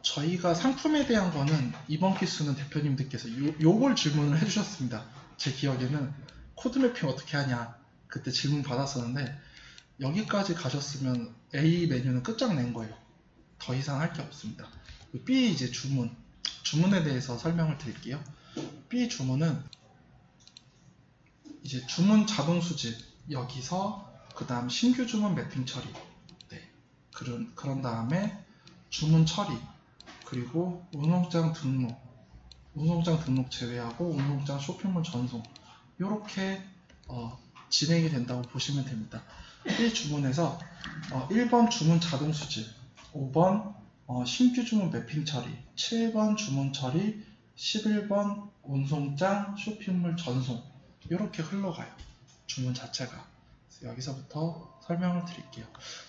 저희가 상품에 대한 거는 이번 기수는 대표님들께서 요걸 질문을 해주셨습니다. 제 기억에는 코드 매핑 어떻게 하냐 그때 질문 받았었는데 여기까지 가셨으면 A 메뉴는 끝장낸 거예요. 더 이상 할 게 없습니다. B 이제 주문에 대해서 설명을 드릴게요. B 주문은 이제 주문 자동 수집 여기서 그 다음 신규 주문 매핑 처리 네. 그런 다음에 주문 처리 그리고 운송장 등록 제외하고 운송장 쇼핑몰 전송 이렇게 진행이 된다고 보시면 됩니다. B 주문에서 1번 주문 자동 수집 5번 신규 주문 매핑 처리 7번 주문 처리 11번 운송장 쇼핑몰 전송 이렇게 흘러가요. 주문 자체가. 여기서부터 설명을 드릴게요.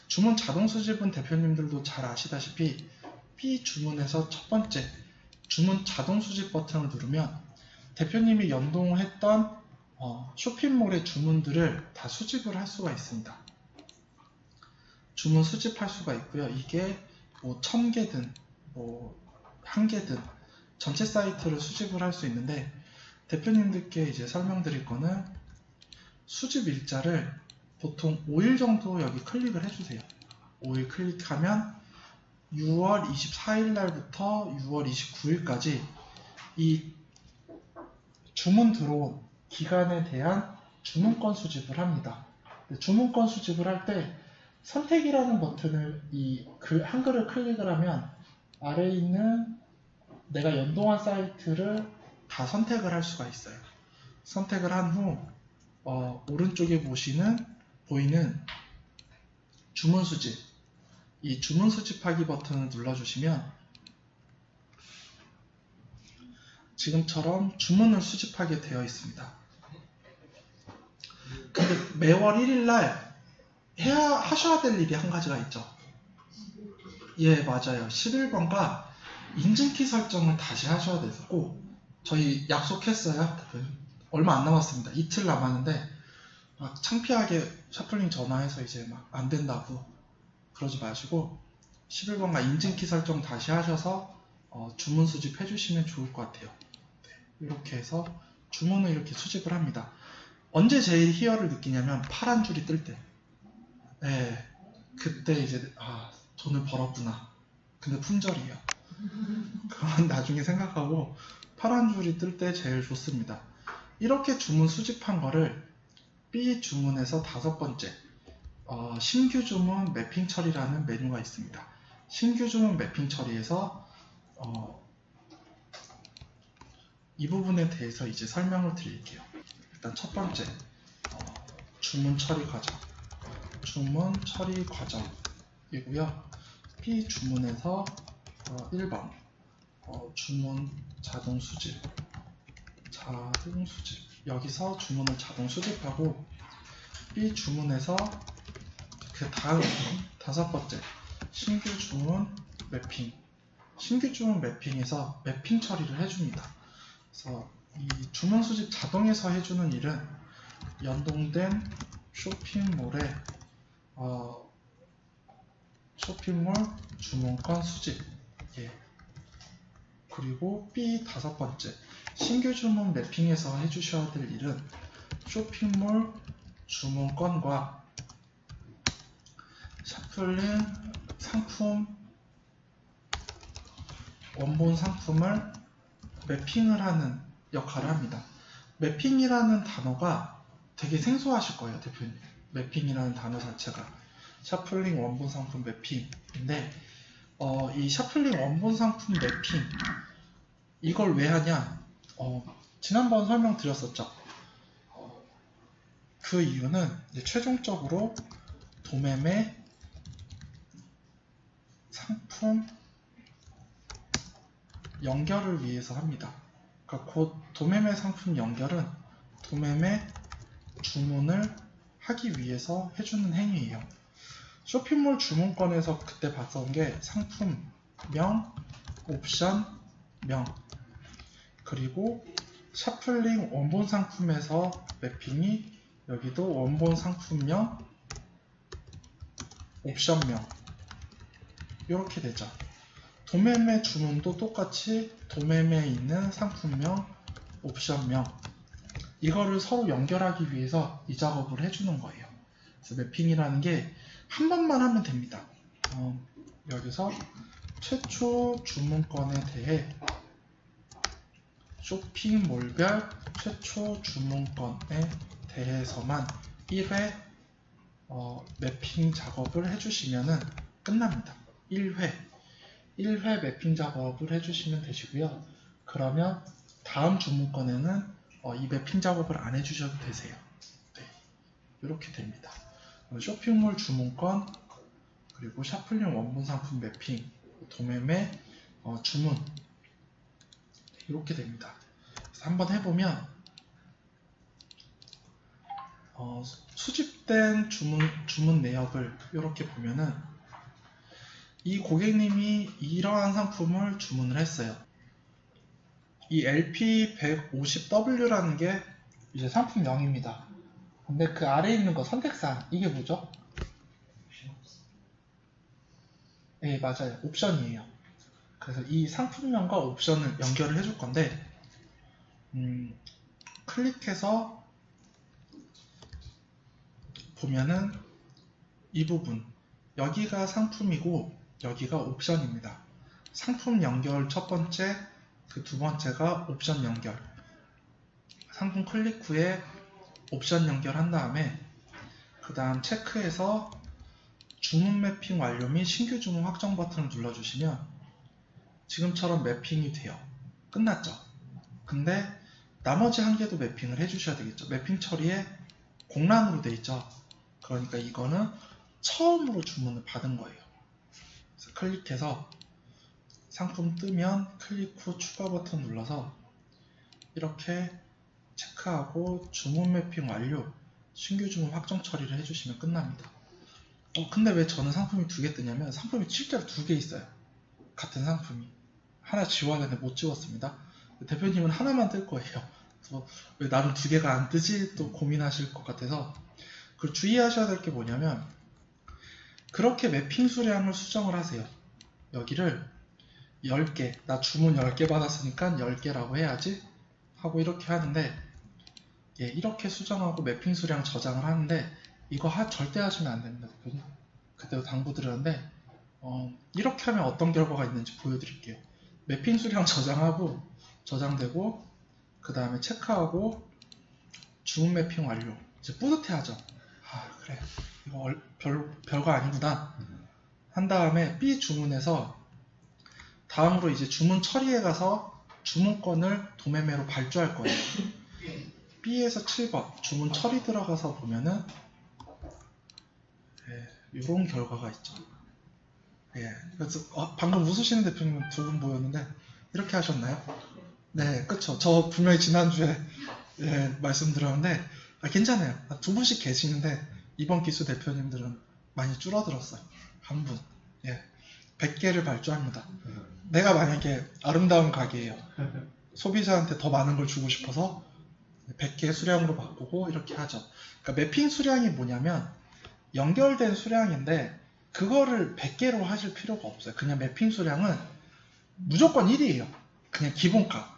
주문 자동 수집은 대표님들도 잘 아시다시피 B 주문에서 첫 번째 주문 자동 수집 버튼을 누르면 대표님이 연동했던 쇼핑몰의 주문들을 다 수집을 할 수가 있습니다. 주문 수집할 수가 있고요. 이게 뭐 1000개든 뭐 1개든 전체 사이트를 수집을 할 수 있는데 대표님들께 이제 설명드릴 거는 수집 일자를 보통 5일 정도 여기 클릭을 해주세요. 5일 클릭하면 6월 24일 날부터 6월 29일까지 이 주문 들어온 기간에 대한 주문건 수집을 합니다. 주문건 수집을 할 때 선택이라는 버튼을 한글을 클릭을 하면 아래에 있는 내가 연동한 사이트를 다 선택을 할 수가 있어요. 선택을 한 후 오른쪽에 보이는 주문 수집 이 주문 수집하기 버튼을 눌러주시면 지금처럼 주문을 수집하게 되어 있습니다. 근데 매월 1일날 하셔야 될 일이 한 가지가 있죠. 예, 맞아요. 11번과 인증키 설정을 다시 하셔야 되고 저희 약속했어요. 얼마 안 남았습니다. 이틀 남았는데 막 창피하게 샤플링 전화해서 이제 막 안 된다고 그러지 마시고 11번과 인증키 설정 다시 하셔서 주문 수집 해주시면 좋을 것 같아요. 네, 이렇게 해서 주문을 이렇게 수집을 합니다. 언제 제일 희열을 느끼냐면 파란 줄이 뜰 때. 네, 그때 이제 돈을 벌었구나. 근데 품절이에요. 그건 나중에 생각하고 파란 줄이 뜰 때 제일 좋습니다. 이렇게 주문 수집한 거를 B 주문에서 5번째 신규 주문 매핑 처리라는 메뉴가 있습니다. 신규 주문 매핑 처리에서 이 부분에 대해서 이제 설명을 드릴게요. 일단 첫 번째 주문 처리 과정이고요. B 주문에서 1번 주문 자동 수집 여기서 주문을 자동 수집하고 B 주문에서 그 다음 5번째 신규 주문 매핑에서 매핑 처리를 해줍니다. 그래서 이 주문 수집 자동에서 해주는 일은 연동된 쇼핑몰의 쇼핑몰 주문건 수집 그리고 B 5번째 신규 주문 매핑에서 해주셔야 될 일은 쇼핑몰 주문건과 샤플링 상품 원본 상품을 매핑을 하는 역할을 합니다. 매핑이라는 단어가 되게 생소하실 거예요, 대표님. 매핑이라는 단어 자체가 샤플링 원본 상품 매핑인데 이 샤플링 원본 상품 매핑 이걸 왜 하냐? 지난번 설명드렸었죠. 그 이유는 이제 최종적으로 도매매 상품 연결을 위해서 합니다. 그러니까 곧 도매매 상품 연결은 도매매 주문을 하기 위해서 해주는 행위예요. 쇼핑몰 주문권에서 그때 봤던 게 상품명, 옵션명 그리고 샤플링 원본 상품에서 매핑이 여기도 원본 상품명, 옵션명 이렇게 되죠. 도매매 주문도 똑같이 도매매에 있는 상품명, 옵션명 이거를 서로 연결하기 위해서 이 작업을 해주는 거예요. 그래서 매핑이라는 게 한 번만 하면 됩니다. 여기서 최초 주문건에 대해 쇼핑몰별 최초 주문건에 대해서만 1회 매핑 작업을 해주시면 끝납니다. 1회 매핑 작업을 해주시면 되시고요. 그러면 다음 주문건에는 이 매핑 작업을 안 해주셔도 되세요. 네, 이렇게 됩니다. 쇼핑몰 주문건, 그리고 샤플링 원본 상품 매핑, 도매매, 주문 이렇게 됩니다. 그래서 한번 해보면 수집된 주문 내역을 이렇게 보면은 이 고객님이 이러한 상품을 주문을 했어요. 이 LP150W라는 게 이제 상품명입니다. 근데 그 아래에 있는 거 선택사항 이게 뭐죠? 네, 맞아요. 옵션이에요. 그래서 이 상품명과 옵션을 연결을 해줄 건데 클릭해서 보면은 이 부분 여기가 상품이고 여기가 옵션입니다. 상품 연결 첫 번째, 그 두 번째가 옵션 연결. 상품 클릭 후에 옵션 연결한 다음에 그 다음 체크해서 주문 매핑 완료 및 신규 주문 확정 버튼을 눌러주시면 지금처럼 매핑이 돼요. 끝났죠? 근데 나머지 한 개도 매핑을 해주셔야 되겠죠. 매핑 처리에 공란으로 돼 있죠. 그러니까 이거는 처음으로 주문을 받은 거예요. 그래서 클릭해서 상품 뜨면 클릭 후 추가 버튼 눌러서 이렇게 체크하고 주문 매핑 완료, 신규 주문 확정 처리를 해주시면 끝납니다. 근데 왜 저는 상품이 두 개 뜨냐면 상품이 실제로 두 개 있어요. 같은 상품이. 하나 지워야 되는데 못 지웠습니다. 대표님은 하나만 뜰 거예요. 그래서 왜 나는 두 개가 안 뜨지? 또 고민하실 것 같아서. 그리고 주의하셔야 될 게 뭐냐면 그렇게 매핑 수량을 수정을 하세요. 여기를 10개, 나 주문 10개 받았으니까 10개라고 해야지 하고 이렇게 하는데 이렇게 수정하고 매핑 수량 저장을 하는데 이거 절대 하시면 안 됩니다. 대표님. 그때도 당부드렸는데 이렇게 하면 어떤 결과가 있는지 보여드릴게요. 매핑 수량 저장하고 저장되고 그 다음에 체크하고 주문 매핑 완료. 이제 뿌듯해하죠. 그래 이거 별거 아니구나 한 다음에 B 주문에서 다음으로 이제 주문 처리에 가서 주문권을 도매매로 발주할 거예요. B에서 7번 주문 처리 들어가서 보면은 이런 결과가 있죠. 그래서 방금 웃으시는 대표님은 두 분 보였는데 이렇게 하셨나요? 네, 그쵸. 저 분명히 지난주에 말씀드렸는데 괜찮아요. 두 분씩 계시는데 이번 기수 대표님들은 많이 줄어들었어요. 한 분. 100개를 발주합니다. 내가 만약에 아름다운 가게예요. 소비자한테 더 많은 걸 주고 싶어서 100개 수량으로 바꾸고 이렇게 하죠. 그러니까 매핑 수량이 뭐냐면 연결된 수량인데 그거를 100개로 하실 필요가 없어요. 그냥 매핑 수량은 무조건 1이에요. 그냥 기본값.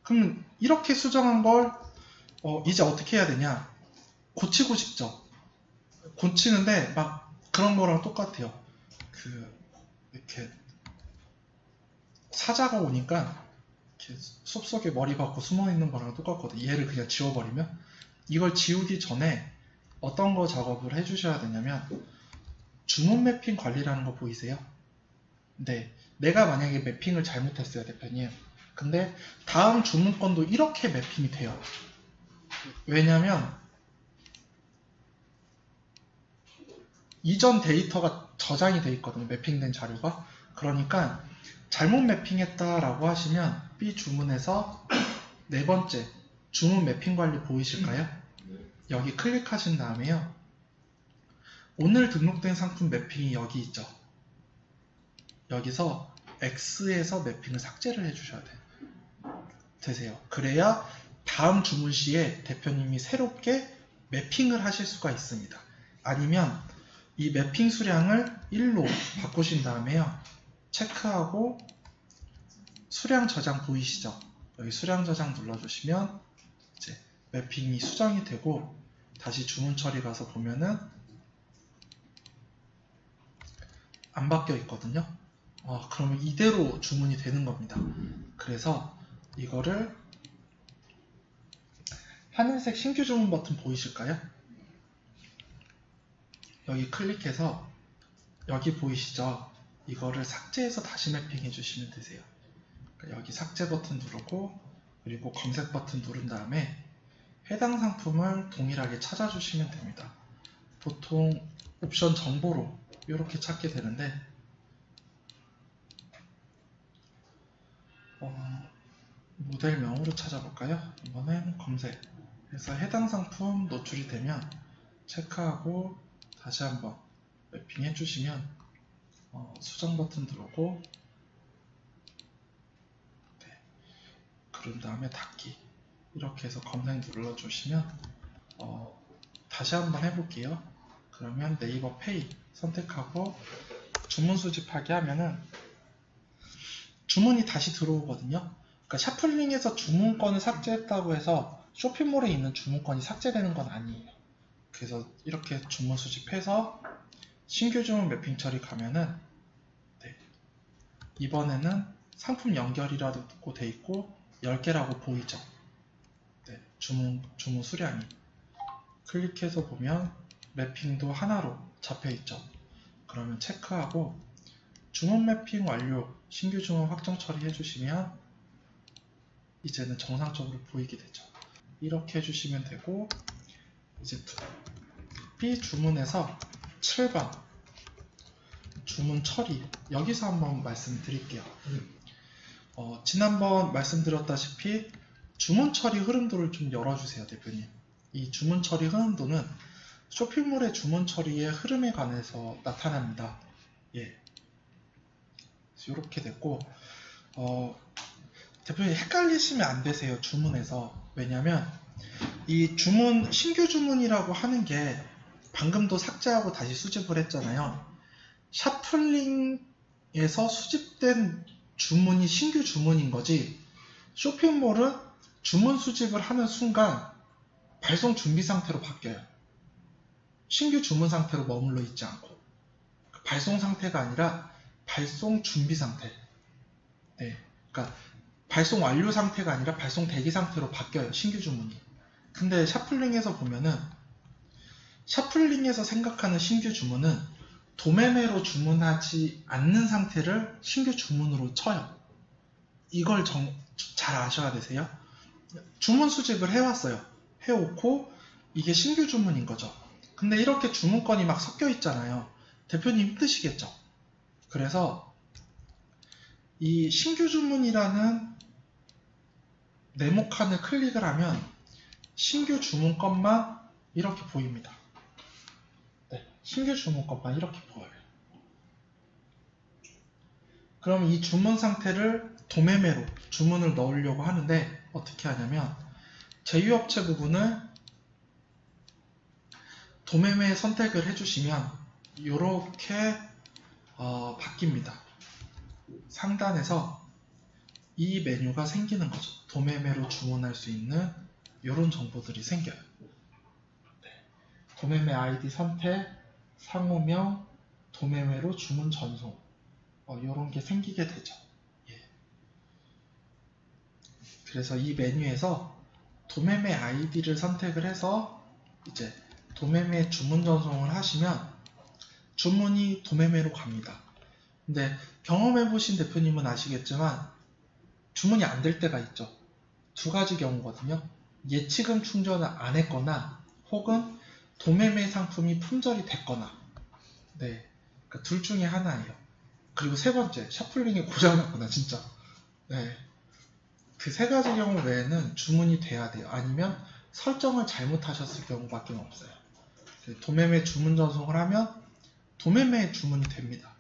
그럼 이렇게 수정한 걸 이제 어떻게 해야 되냐? 고치고 싶죠. 고치는데 막 그런 거랑 똑같아요. 이렇게 사자가 오니까 이렇게 숲속에 머리 박고 숨어 있는 거랑 똑같거든요. 얘를 그냥 지워버리면 이걸 지우기 전에 어떤 거 작업을 해주셔야 되냐면 주문 매핑 관리라는 거 보이세요? 네, 내가 만약에 매핑을 잘못했어요, 대표님. 근데 다음 주문건도 이렇게 매핑이 돼요. 왜냐면 이전 데이터가 저장이 돼 있거든요. 매핑된 자료가. 그러니까 잘못 매핑했다라고 하시면 B 주문에서 네 번째 주문 매핑 관리 보이실까요? 여기 클릭하신 다음에요. 오늘 등록된 상품 매핑이 여기 있죠. 여기서 X에서 매핑을 삭제를 해주셔야 되세요. 그래야 다음 주문 시에 대표님이 새롭게 매핑을 하실 수가 있습니다. 아니면 이 매핑 수량을 1로 바꾸신 다음에요. 체크하고 수량 저장 보이시죠? 여기 수량 저장 눌러주시면 이제 매핑이 수정이 되고 다시 주문 처리 가서 보면은 안 바뀌어 있거든요. 그러면 이대로 주문이 되는 겁니다. 그래서 이거를 하늘색 신규 주문 버튼 보이실까요? 여기 클릭해서 여기 보이시죠? 이거를 삭제해서 다시 매핑해 주시면 되세요. 그러니까 여기 삭제 버튼 누르고 그리고 검색 버튼 누른 다음에 해당 상품을 동일하게 찾아주시면 됩니다. 보통 옵션 정보로 이렇게 찾게 되는데 모델명으로 찾아볼까요? 이번엔 검색해서 해당 상품 노출이 되면 체크하고 다시 한번 매핑 해주시면 수정 버튼 누르고 그런 다음에 닫기 이렇게 해서 검색 눌러주시면 다시 한번 해볼게요. 그러면 네이버 페이 선택하고 주문 수집하기 하면은 주문이 다시 들어오거든요. 그러니까 샤플링에서 주문권을 삭제했다고 해서 쇼핑몰에 있는 주문권이 삭제되는 건 아니에요. 그래서 이렇게 주문 수집해서 신규 주문 매핑 처리 가면은 이번에는 상품 연결이라고 돼 있고 10개라고 보이죠. 주문 수량이 클릭해서 보면 매핑도 하나로 잡혀 있죠. 그러면 체크하고 주문 매핑 완료, 신규 주문 확정 처리 해주시면 이제는 정상적으로 보이게 되죠. 이렇게 해주시면 되고 이제 B 주문에서 7번 주문 처리 여기서 한번 말씀드릴게요. 지난번 말씀드렸다시피 주문 처리 흐름도를 좀 열어주세요, 대표님. 이 주문 처리 흐름도는 쇼핑몰의 주문 처리의 흐름에 관해서 나타납니다. 예. 이렇게 됐고, 대표님 헷갈리시면 안 되세요, 주문에서. 왜냐면 이 주문, 신규 주문이라고 하는 게 방금도 삭제하고 다시 수집을 했잖아요. 샤플링에서 수집된 주문이 신규 주문인 거지, 쇼핑몰은 주문 수집을 하는 순간 발송 준비 상태로 바뀌어요. 신규 주문 상태로 머물러 있지 않고 발송 상태가 아니라 발송 준비 상태. 그러니까 발송 완료 상태가 아니라 발송 대기 상태로 바뀌어요, 신규 주문이. 근데 샤플링에서 보면은 샤플링에서 생각하는 신규 주문은 도매매로 주문하지 않는 상태를 신규 주문으로 쳐요. 이걸 잘 아셔야 되세요. 주문 수집을 해왔어요. 해오고 이게 신규 주문인 거죠. 근데 이렇게 주문건이 막 섞여 있잖아요. 대표님 힘드시겠죠. 그래서 이 신규 주문이라는 네모칸을 클릭을 하면 신규 주문건만 이렇게 보입니다. 신규 주문건만 이렇게 보여요. 그럼 이 주문 상태를 도매매로 주문을 넣으려고 하는데 어떻게 하냐면 제휴업체 부분을 도매매 선택을 해주시면 이렇게 바뀝니다. 상단에서 이 메뉴가 생기는 거죠. 도매매로 주문할 수 있는 이런 정보들이 생겨요. 도매매 아이디 선택, 상호명, 도매매로 주문 전송 이런 게 생기게 되죠. 그래서 이 메뉴에서 도매매 아이디를 선택을 해서 이제 도매매 주문 전송을 하시면 주문이 도매매로 갑니다. 근데 경험해보신 대표님은 아시겠지만 주문이 안 될 때가 있죠. 두 가지 경우거든요. 예치금 충전을 안 했거나 혹은 도매매 상품이 품절이 됐거나 그러니까 둘 중에 하나예요. 그리고 세 번째, 샤플링이 고장났거나 진짜 그 세 가지 경우 외에는 주문이 돼야 돼요. 아니면 설정을 잘못하셨을 경우밖에 없어요. 도매매 주문 전송을 하면 도매매 주문이 됩니다.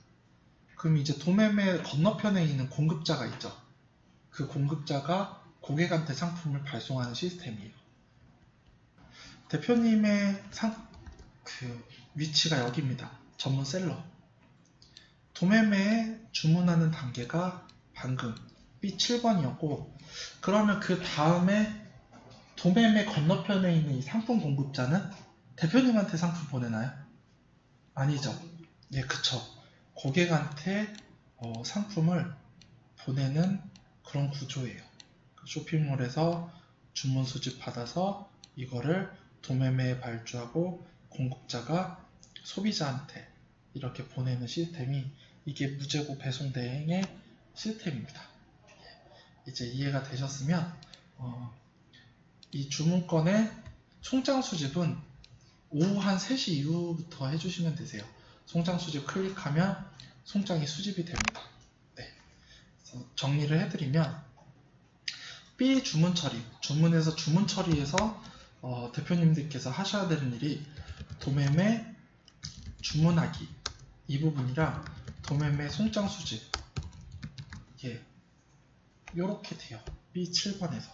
그럼 이제 도매매 건너편에 있는 공급자가 있죠. 그 공급자가 고객한테 상품을 발송하는 시스템이에요. 대표님의 위치가 여기입니다. 전문 셀러. 도매매에 주문하는 단계가 방금 B7번이었고, 그러면 그 다음에 도매매 건너편에 있는 이 상품 공급자는 대표님한테 상품 보내나요? 아니죠. 예, 그쵸. 고객한테 상품을 보내는 그런 구조예요. 쇼핑몰에서 주문 수집 받아서 이거를 도매매에 발주하고 공급자가 소비자한테 이렇게 보내는 시스템이, 이게 무재고 배송 대행의 시스템입니다. 이제 이해가 되셨으면 이 주문건의 송장 수집은 오후 한 3시 이후부터 해주시면 되세요. 송장 수집 클릭하면 송장이 수집이 됩니다. 네. 그래서 정리를 해드리면, B 주문 처리, 주문에서 주문 처리에서 대표님들께서 하셔야 되는 일이 도매매 주문하기 이 부분이랑 도매매 송장 수집, 예, 요렇게 돼요. B7번에서.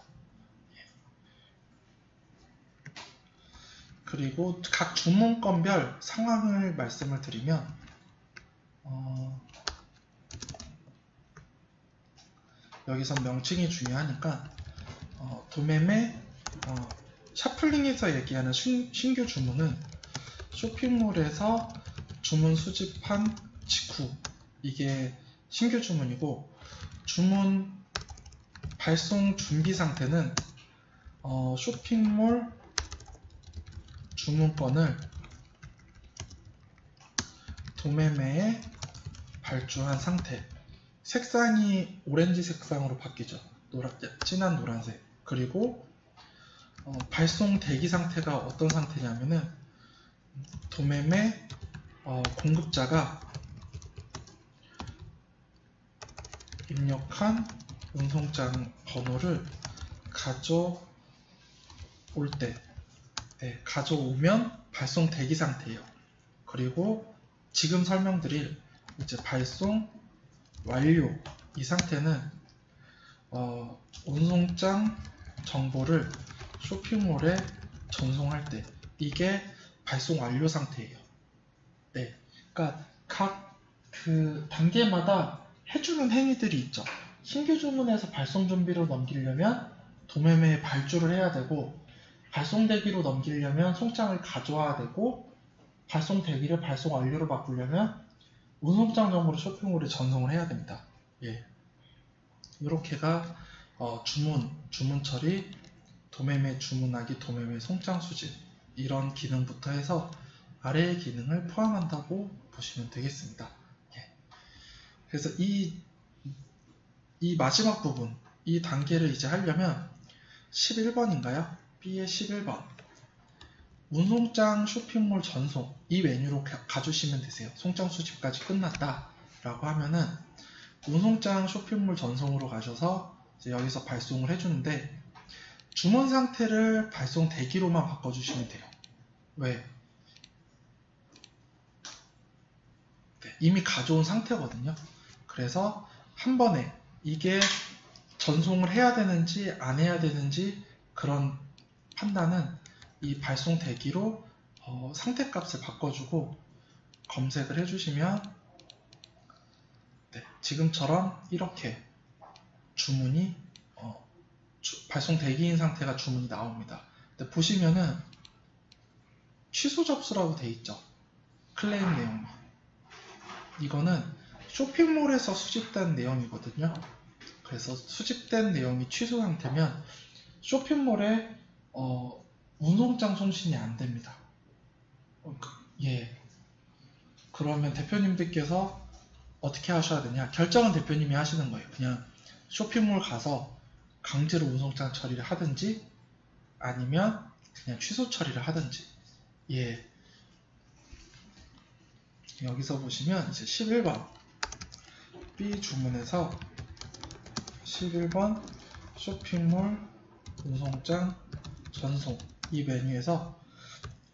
그리고 각 주문건별 상황을 말씀을 드리면, 여기서 명칭이 중요하니까 도매매 샤플링에서 얘기하는 신규 주문은 쇼핑몰에서 주문 수집한 직후, 이게 신규 주문이고, 주문 발송 준비 상태는 쇼핑몰 주문건을 도매매에 발주한 상태, 색상이 오렌지 색상으로 바뀌죠. 진한 노란색. 그리고 발송 대기 상태가 어떤 상태냐면은 도매매 공급자가 입력한 운송장 번호를 가져올 때, 네, 가져오면 발송 대기 상태예요. 그리고 지금 설명드릴 이제 발송 완료, 이 상태는 운송장 정보를 쇼핑몰에 전송할 때, 이게 발송 완료 상태예요. 네, 그러니까 각 그 단계마다 해주는 행위들이 있죠. 신규 주문에서 발송 준비로 넘기려면 도매매에 발주를 해야 되고, 발송 대기로 넘기려면 송장을 가져와야 되고, 발송 대기를 발송 완료로 바꾸려면 운송장 정보를 쇼핑몰에 전송을 해야 됩니다. 예, 이렇게가 주문 처리, 도매매 주문하기, 도매매 송장 수집, 이런 기능부터 해서 아래의 기능을 포함한다고 보시면 되겠습니다. 예. 그래서 이 마지막 부분, 이 단계를 이제 하려면 11번인가요? B의 11번. 운송장 쇼핑몰 전송, 이 메뉴로 가주시면 되세요. 송장 수집까지 끝났다 라고 하면은 운송장 쇼핑몰 전송으로 가셔서 이제 여기서 발송을 해주는데, 주문 상태를 발송 대기로만 바꿔주시면 돼요. 왜? 네, 이미 가져온 상태거든요. 그래서 한 번에 이게 전송을 해야 되는지 안 해야 되는지 그런 판단은 이 발송 대기로 상태값을 바꿔주고 검색을 해주시면, 네, 지금처럼 이렇게 주문이 발송 대기인 상태가 주문이 나옵니다. 근데 보시면은 취소 접수라고 돼 있죠. 클레임 내용이. 이거는 쇼핑몰에서 수집된 내용이거든요. 그래서 수집된 내용이 취소 상태면 쇼핑몰에 운송장 송신이 안 됩니다. 예. 그러면 대표님들께서 어떻게 하셔야 되냐? 결정은 대표님이 하시는 거예요. 그냥 쇼핑몰 가서 강제로 운송장 처리를 하든지, 아니면 그냥 취소 처리를 하든지. 예. 여기서 보시면 이제 11번 B 주문에서 11번 쇼핑몰 운송장 전송, 이 메뉴에서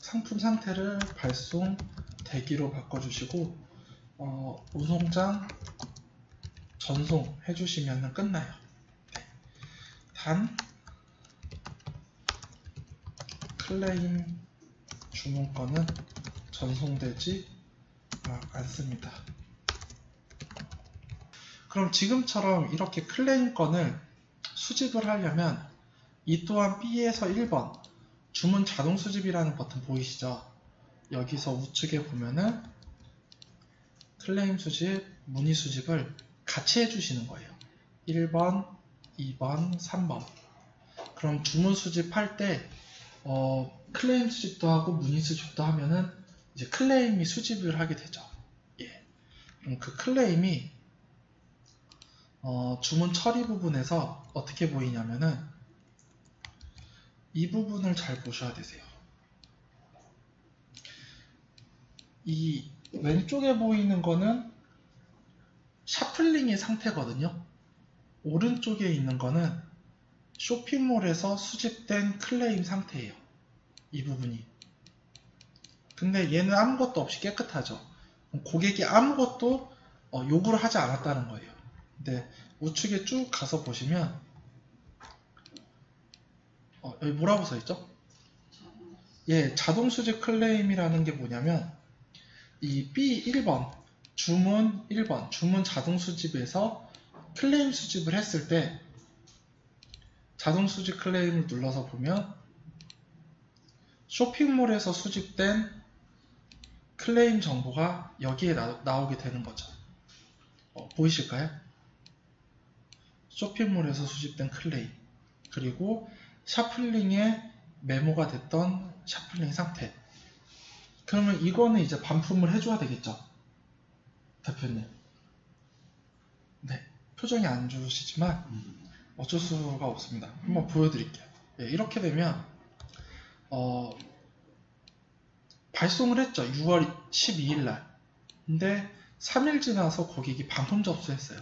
상품 상태를 발송 대기로 바꿔주시고 운송장 전송 해주시면 끝나요. 네. 단 클레임 주문건은 전송되지 않습니다. 그럼 지금처럼 이렇게 클레임 건을 수집을 하려면 이 또한 B에서 1번 주문 자동 수집이라는 버튼 보이시죠? 여기서 우측에 보면은 클레임 수집, 문의 수집을 같이 해주시는 거예요. 1번, 2번, 3번. 그럼 주문 수집할 때 클레임 수집도 하고 문의 수집도 하면은 이제 클레임이 수집을 하게 되죠. 예. 그럼 그 클레임이 주문 처리 부분에서 어떻게 보이냐면은 이 부분을 잘 보셔야 되세요. 이 왼쪽에 보이는 거는 샤플링의 상태거든요. 오른쪽에 있는 거는 쇼핑몰에서 수집된 클레임 상태예요. 이 부분이. 근데 얘는 아무것도 없이 깨끗하죠. 고객이 아무것도 요구를 하지 않았다는 거예요. 근데 우측에 쭉 가서 보시면 여기 뭐라고 써있죠? 예, 자동 수집 클레임이라는 게 뭐냐면 이 B1번 주문 1번 주문 자동 수집에서 클레임 수집을 했을 때 자동 수집 클레임을 눌러서 보면 쇼핑몰에서 수집된 클레임 정보가 여기에 나오게 되는 거죠. 보이실까요? 쇼핑몰에서 수집된 클레임, 그리고 샤플링에 메모가 됐던 샤플링 상태. 그러면 이거는 이제 반품을 해줘야 되겠죠, 대표님. 네, 표정이 안 좋으시지만 어쩔 수가 없습니다. 한번 보여드릴게요. 예, 이렇게 되면 발송을 했죠, 6월 12일 날. 근데 3일 지나서 고객이 반품 접수했어요.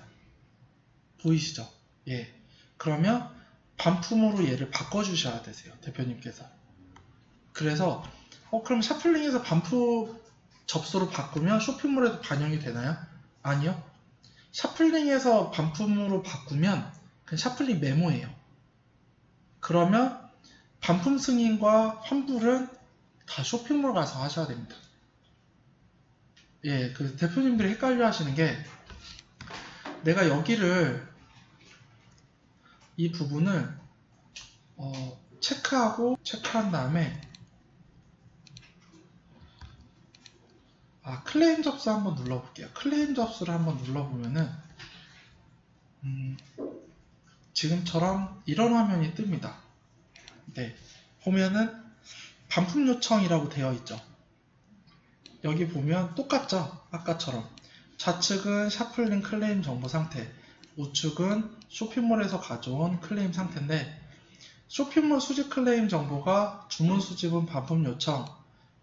보이시죠? 예. 그러면 반품으로 얘를 바꿔주셔야 되세요, 대표님께서. 그래서 그럼 샤플링에서 반품 접수로 바꾸면 쇼핑몰에도 반영이 되나요? 아니요. 샤플링에서 반품으로 바꾸면 그냥 샤플링 메모예요. 그러면 반품 승인과 환불은 다 쇼핑몰 가서 하셔야 됩니다. 예, 그 대표님들이 헷갈려 하시는 게, 내가 여기를 이 부분을 체크한 다음에 클레임 접수 한번 눌러볼게요. 클레임 접수를 한번 눌러보면은 지금처럼 이런 화면이 뜹니다. 네, 보면은 반품 요청이라고 되어 있죠. 여기 보면 똑같죠, 아까처럼. 좌측은 샤플링 클레임 정보 상태, 우측은 쇼핑몰에서 가져온 클레임 상태인데, 쇼핑몰 수집 클레임 정보가 주문 수집은 반품 요청,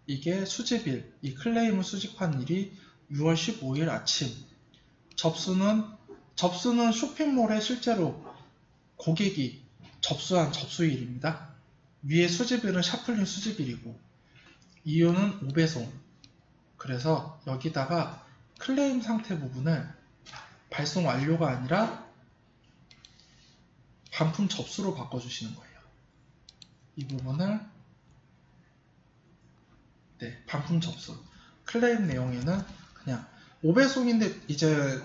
이게 수집일, 이 클레임을 수집한 일이 6월 15일 아침, 접수는 쇼핑몰에 실제로 고객이 접수한 접수일입니다. 위에 수집일은 샤플링 수집일이고, 이유는 5배송. 그래서 여기다가 클레임 상태 부분을 발송 완료가 아니라 반품 접수로 바꿔주시는 거예요. 이 부분을 반품 접수. 클레임 내용에는 그냥 5배송인데 이제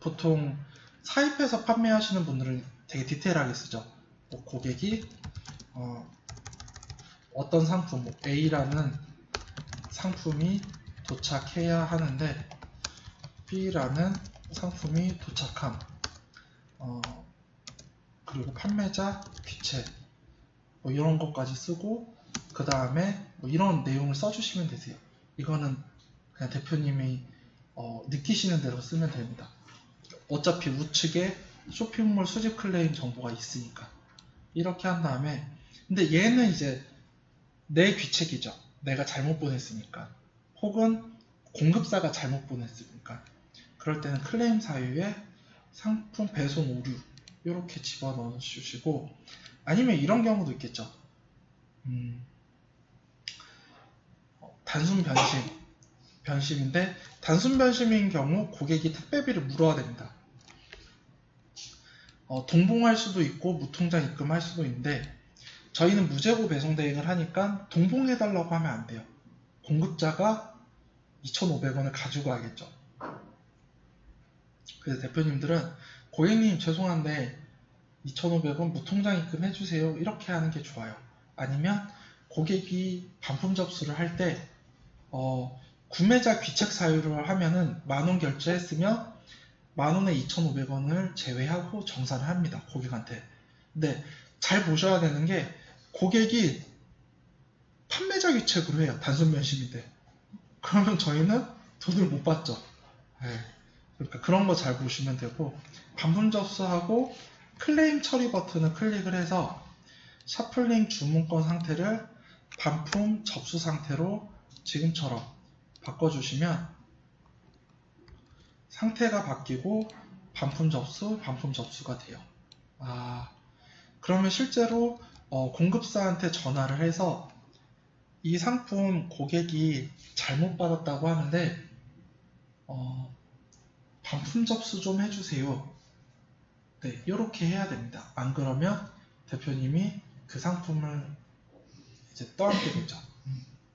보통 사입해서 판매하시는 분들은 되게 디테일하게 쓰죠. 고객이 어떤 상품, A라는 상품이 도착해야 하는데 B라는 상품이 도착함, 그리고 판매자 귀체, 이런 것까지 쓰고, 그 다음에 이런 내용을 써주시면 되세요. 이거는 그냥 대표님이 느끼시는 대로 쓰면 됩니다. 어차피 우측에 쇼핑몰 수집 클레임 정보가 있으니까. 이렇게 한 다음에, 근데 얘는 이제 내 귀책이죠. 내가 잘못 보냈으니까. 혹은 공급사가 잘못 보냈으니까. 그럴 때는 클레임 사유에 상품 배송 오류 이렇게 집어넣어 주시고, 아니면 이런 경우도 있겠죠. 단순 변심인데, 단순 변심인 경우 고객이 택배비를 물어야 됩니다. 동봉할 수도 있고 무통장 입금할 수도 있는데, 저희는 무재고 배송 대행을 하니까 동봉해달라고 하면 안 돼요. 공급자가 2,500원을 가지고 가겠죠. 그래서 대표님들은 고객님 죄송한데 2,500원 무통장 입금해주세요. 이렇게 하는 게 좋아요. 아니면 고객이 반품 접수를 할 때 구매자 귀책 사유를 하면은 10,000원 결제했으면 10,000원에 2,500원을 제외하고 정산을 합니다. 고객한테. 근데 잘 보셔야 되는 게 고객이 판매자 귀책으로 해요. 단순 변심인데. 그러면 저희는 돈을 못 받죠. 네. 그러니까 그런 거 잘 보시면 되고, 반품 접수하고 클레임 처리 버튼을 클릭을 해서 샤플링 주문권 상태를 반품 접수 상태로 지금처럼 바꿔주시면 상태가 바뀌고 반품 접수가 돼요. 그러면 실제로 공급사한테 전화를 해서 이 상품 고객이 잘못 받았다고 하는데 반품 접수 좀 해주세요. 네, 이렇게 해야 됩니다. 안 그러면 대표님이 그 상품을 이제 떠안게 되죠.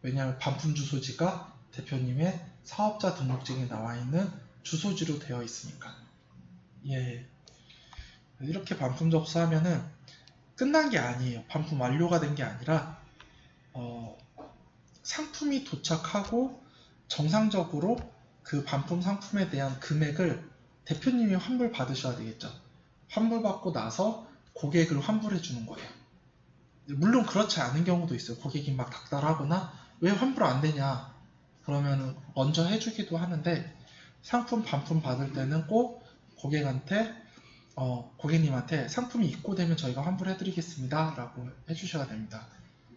왜냐하면 반품 주소지가 대표님의 사업자 등록증에 나와 있는 주소지로 되어 있으니까. 예, 이렇게 반품 접수하면은 끝난 게 아니에요. 반품 완료가 된 게 아니라 상품이 도착하고 정상적으로 그 반품 상품에 대한 금액을 대표님이 환불 받으셔야 되겠죠. 환불 받고 나서 고객을 환불해 주는 거예요. 물론 그렇지 않은 경우도 있어요. 고객이 막 닥달하거나 왜 환불 안 되냐 그러면은 먼저 해주기도 하는데, 상품 반품 받을 때는 꼭 고객님한테 상품이 입고되면 저희가 환불해 드리겠습니다 라고 해주셔야 됩니다.